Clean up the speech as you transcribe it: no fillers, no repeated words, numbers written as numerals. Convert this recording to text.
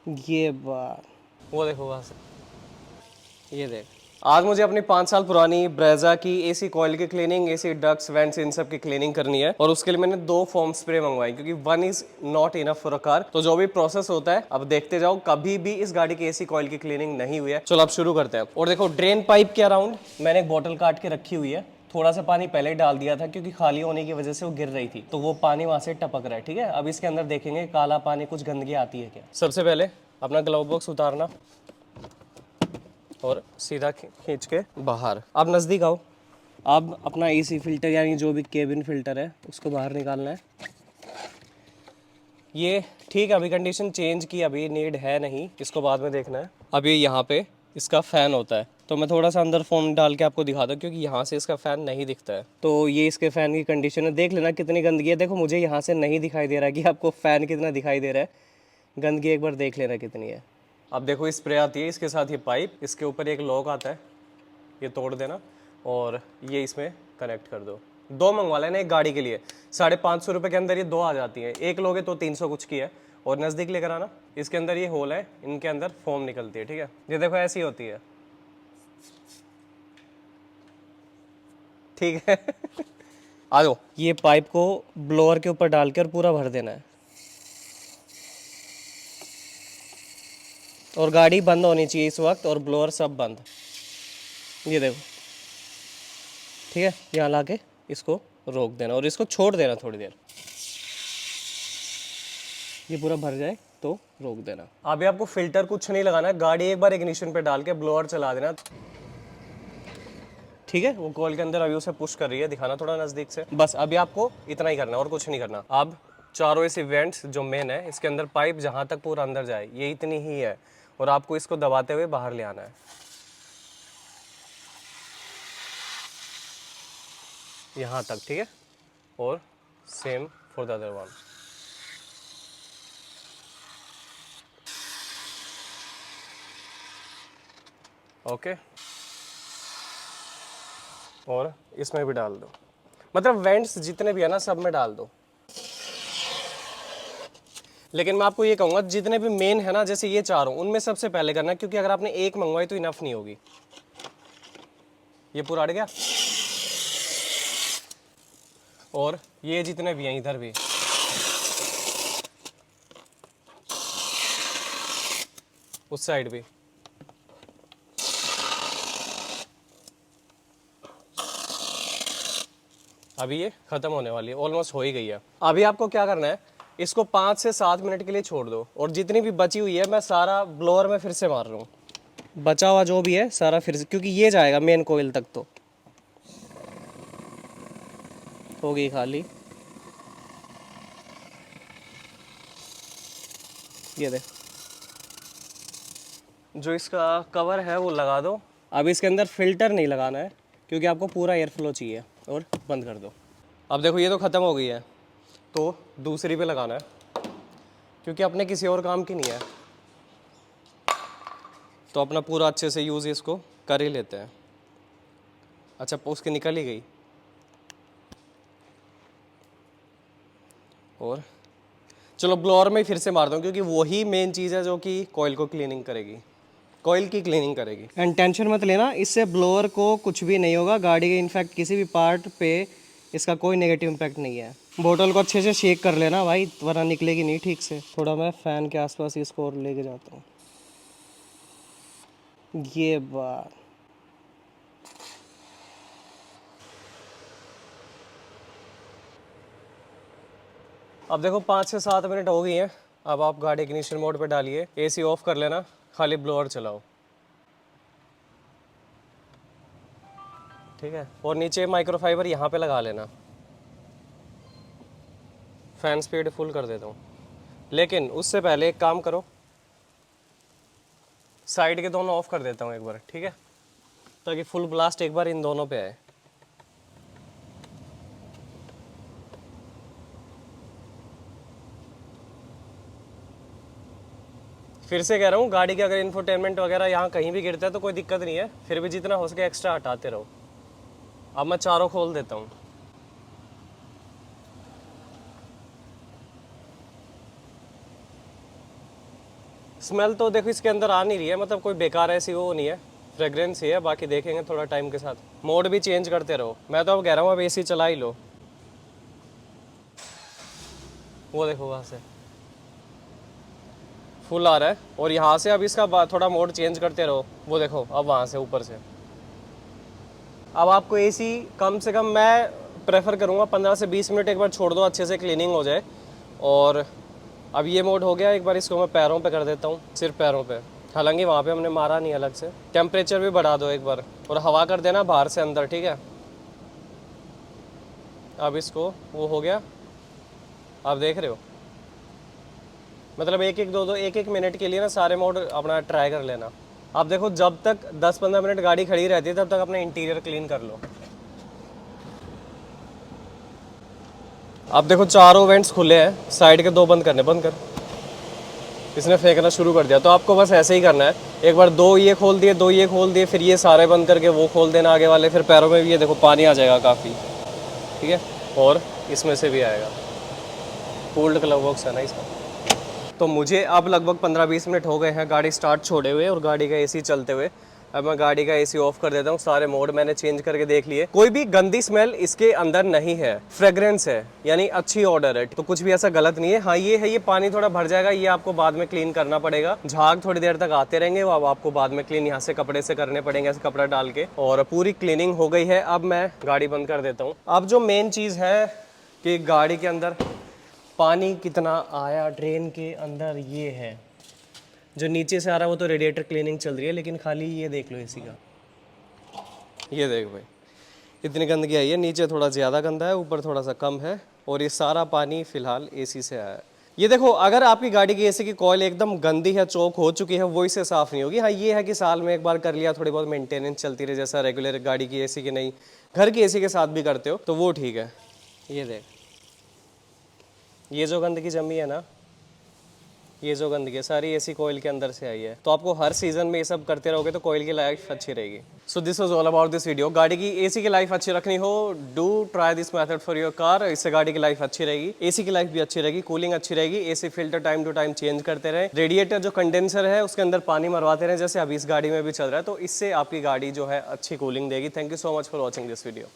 ये बात, वो देखो वहाँ से, ये देख। आज मुझे अपनी 5 साल पुरानी ब्रेजा की एसी कॉइल की क्लीनिंग, एसी डक्ट्स वेंट्स इन सब की क्लीनिंग करनी है, और उसके लिए मैंने 2 फोम स्प्रे मंगवाई, क्योंकि 1 is not enough for a car. तो जो भी प्रोसेस होता है अब देखते जाओ, कभी भी इस गाड़ी की एसी कॉइल की क्लीनिंग नहीं हुई है। चलो अब शुरू करते हैं। और देखो ड्रेन पाइप के अराउंड मैंने एक बॉटल काट के रखी हुई है। थोड़ा सा पानी पहले ही डाल दिया था, क्योंकि खाली होने की वजह से वो गिर रही थी, तो वो पानी वहां से टपक रहा है। ठीक है, अब इसके अंदर देखेंगे काला पानी, कुछ गंदगी आती है क्या। सबसे पहले अपना ग्लव बॉक्स उतारना और सीधा खींच के बाहर। अब नज़दीक आओ। अब अपना एसी फिल्टर यानी जो भी केबिन फिल्टर है उसको बाहर निकालना है। ये ठीक है, अभी कंडीशन चेंज की अभी नीड है नहीं, इसको बाद में देखना है। अभी यहाँ पे इसका फ़ैन होता है, तो मैं थोड़ा सा अंदर फ़ोन डाल के आपको दिखाता हूँ, क्योंकि यहाँ से इसका फ़ैन नहीं दिखता है। तो ये इसके फ़ैन की कंडीशन है, देख लेना कितनी गंदगी है। देखो मुझे यहाँ से नहीं दिखाई दे रहा है कि आपको फ़ैन कितना दिखाई दे रहा है, गंदगी एक बार देख लेना कितनी है। अब देखो स्प्रे आती है, इसके साथ ये पाइप, इसके ऊपर एक लॉक आता है, ये तोड़ देना और ये इसमें कनेक्ट कर दो। 2 मंगवा लेना एक गाड़ी के लिए, 550 रुपये के अंदर ये 2 आ जाती हैं। एक लोगे तो 300 कुछ की है। और नज़दीक लेकर आना, इसके अंदर ये होल है, इनके अंदर फोम निकलती है। ठीक है, ये देखो ऐसी होती है। ठीक है आ जाओ। ये पाइप को ब्लोअर के ऊपर डाल के और पूरा भर देना है, और गाड़ी बंद होनी चाहिए इस वक्त, और ब्लोअर सब बंद। ये देखो, ठीक है, यहाँ ला के इसको रोक देना और इसको छोड़ देना थोड़ी देर, ये पूरा भर जाए तो रोक देना। अभी आपको फिल्टर कुछ नहीं लगाना है, गाड़ी एक बार इग्निशन पे डाल के ब्लोअर चला देना। ठीक है, वो कॉल के अंदर अभी उसे पुश कर रही है, दिखाना थोड़ा नज़दीक से। बस अभी आपको इतना ही करना है और कुछ नहीं करना। अब चारों इस इवेंट्स जो मेन है, इसके अंदर पाइप जहाँ तक पूरा अंदर जाए, ये इतनी ही है, और आपको इसको दबाते हुए बाहर ले आना है, यहाँ तक। ठीक है, और same for the other one. Okay, और इसमें भी डाल दो, मतलब वेंट्स जितने भी है ना सब में डाल दो। लेकिन मैं आपको ये कहूँगा जितने भी मेन है ना, जैसे ये चारों, उनमें सबसे पहले करना, क्योंकि अगर आपने एक मंगवाई तो इनफ नहीं होगी। ये पूरा अड़ गया, और ये जितने भी हैं इधर भी। उस साइड भी। अभी ये खत्म होने वाली है, ऑलमोस्ट हो ही गई है। अभी आपको क्या करना है, इसको 5 से 7 मिनट के लिए छोड़ दो, और जितनी भी बची हुई है मैं सारा ब्लोअर में फिर से मार रहा हूँ। बचा हुआ जो भी है सारा फिर से, क्योंकि ये जाएगा मेन कोयल तक, तो हो गई खाली। ये देख, जो इसका कवर है वो लगा दो। अब इसके अंदर फिल्टर नहीं लगाना है, क्योंकि आपको पूरा एयर फ्लो चाहिए, और बंद कर दो। अब देखो ये तो ख़त्म हो गई है, तो दूसरी पे लगाना है, क्योंकि अपने किसी और काम की नहीं है, तो अपना पूरा अच्छे से यूज़ इसको कर ही लेते हैं। अच्छा, उसकी निकल ही गई। और चलो ब्लोअर में फिर से मार दूँ, क्योंकि वही मेन चीज़ है जो कि कॉइल को क्लीनिंग करेगी, कॉइल की क्लीनिंग करेगी। एंड टेंशन मत लेना, इससे ब्लोअर को कुछ भी नहीं होगा, गाड़ी के इनफैक्ट किसी भी पार्ट पे इसका कोई नेगेटिव इम्पैक्ट नहीं है। बोतल को अच्छे से शेक कर लेना भाई, वरना निकलेगी नहीं ठीक से। थोड़ा मैं फ़ैन के आसपास इसको और लेके जाता हूँ। ये बात, अब देखो 5 से 7 मिनट हो गई हैं। अब आप गाड़ी इग्निशन मोड पे डालिए, एसी ऑफ कर लेना, खाली ब्लोअर चलाओ। ठीक है, और नीचे माइक्रोफाइबर यहाँ पे लगा लेना। फ़ैन स्पीड फुल कर देता हूँ, लेकिन उससे पहले एक काम करो, साइड के दोनों ऑफ कर देता हूँ एक बार। ठीक है, ताकि फुल ब्लास्ट एक बार इन दोनों पे आए। फिर से कह रहा हूँ, गाड़ी के अगर इंफोटेनमेंट वगैरह यहाँ कहीं भी गिरता है तो कोई दिक्कत नहीं है, फिर भी जितना हो सके एक्स्ट्रा हटाते रहो। अब मैं चारों खोल देता हूँ। स्मेल तो देखो इसके अंदर आ नहीं रही है, मतलब कोई बेकार ऐसी वो नहीं है, फ्रेग्रेंस ही है। बाकी देखेंगे थोड़ा टाइम के साथ। मोड भी चेंज करते रहो। मैं तो अब कह रहा हूँ अब एसी चला ही लो। वो देखो वहाँ से फुल आ रहा है, और यहाँ से अब इसका थोड़ा मोड चेंज करते रहो। वो देखो अब वहाँ से ऊपर से। अब आपको एसी कम से कम मैं प्रेफर करूँगा 15 से 20 मिनट एक बार छोड़ दो, अच्छे से क्लीनिंग हो जाए। और अब ये मोड हो गया, एक बार इसको मैं पैरों पे कर देता हूँ, सिर्फ पैरों पे। हालांकि वहाँ पे हमने मारा नहीं अलग से। टेम्परेचर भी बढ़ा दो एक बार, और हवा कर देना बाहर से अंदर, ठीक है। अब इसको वो हो गया, आप देख रहे हो, मतलब एक एक मिनट के लिए ना सारे मोड अपना ट्राई कर लेना। आप देखो जब तक 10-15 मिनट गाड़ी खड़ी रहती है तब तक अपना इंटीरियर क्लीन कर लो। आप देखो चारों वेंट्स खुले हैं, साइड के 2 बंद करने, बंद कर। इसने फेंकना शुरू कर दिया। तो आपको बस ऐसे ही करना है, एक बार 2 ये खोल दिए, 2 ये खोल दिए, फिर ये सारे बंद करके वो खोल देना आगे वाले। फिर पैरों में भी ये देखो पानी आ जाएगा काफ़ी, ठीक है। और इसमें से भी आएगा, कूल्ड ग्लव बॉक्स है ना इसका। तो मुझे अब लगभग 15-20 मिनट हो गए हैं गाड़ी स्टार्ट छोड़े हुए और गाड़ी का एसी चलते हुए। अब मैं गाड़ी का एसी ऑफ कर देता हूँ। सारे मोड मैंने चेंज करके देख लिए, कोई भी गंदी स्मेल इसके अंदर नहीं है। फ्रेग्रेंस है, यानी अच्छी ऑर्डर है, तो कुछ भी ऐसा गलत नहीं है। हाँ ये है, ये पानी थोड़ा भर जाएगा, ये आपको बाद में क्लीन करना पड़ेगा। झाग थोड़ी देर तक आते रहेंगे, वो अब आपको बाद में क्लीन यहाँ से कपड़े से करने पड़ेंगे, ऐसे कपड़ा डाल के। और पूरी क्लीनिंग हो गई है। अब मैं गाड़ी बंद कर देता हूँ। अब जो मेन चीज़ है कि गाड़ी के अंदर पानी कितना आया ड्रेन के अंदर, ये है। जो नीचे से आ रहा है वो तो रेडिएटर क्लीनिंग चल रही है, लेकिन खाली ये देख लो एसी का, ये देख भाई, इतनी गंदगी आई है। नीचे थोड़ा ज़्यादा गंदा है, ऊपर थोड़ा सा कम है, और ये सारा पानी फिलहाल एसी से आया है। ये देखो, अगर आपकी गाड़ी की एसी की कॉइल एकदम गंदी है, चौक हो चुकी है, वो इससे साफ़ नहीं होगी। हाँ ये है कि साल में एक बार कर लिया, थोड़ी बहुत मेंटेनेंस चलती रहे, जैसा रेगुलर गाड़ी की एसी की नहीं, घर की एसी के साथ भी करते हो तो वो ठीक है। ये देख, ये जो गंदगी जमी है ना, ये जो गंदगी है सारी एसी कोयल के अंदर से आई है। तो आपको हर सीजन में ये सब करते रहोगे तो कोयल की लाइफ अच्छी रहेगी। So this was all about this video. गाड़ी की एसी की लाइफ अच्छी रखनी हो, do try this method for your car. इससे गाड़ी की लाइफ अच्छी रहेगी, एसी की लाइफ भी अच्छी रहेगी, कूलिंग अच्छी रहेगी। AC filter time to time change करते रहे, रेडिएटर जो कंडेंसर है उसके अंदर पानी मरवाते रहे, जैसे अभी इस गाड़ी में भी चल रहा है। तो इससे आपकी गाड़ी जो है अच्छी कूलिंग देगी। Thank you so much for watching this video.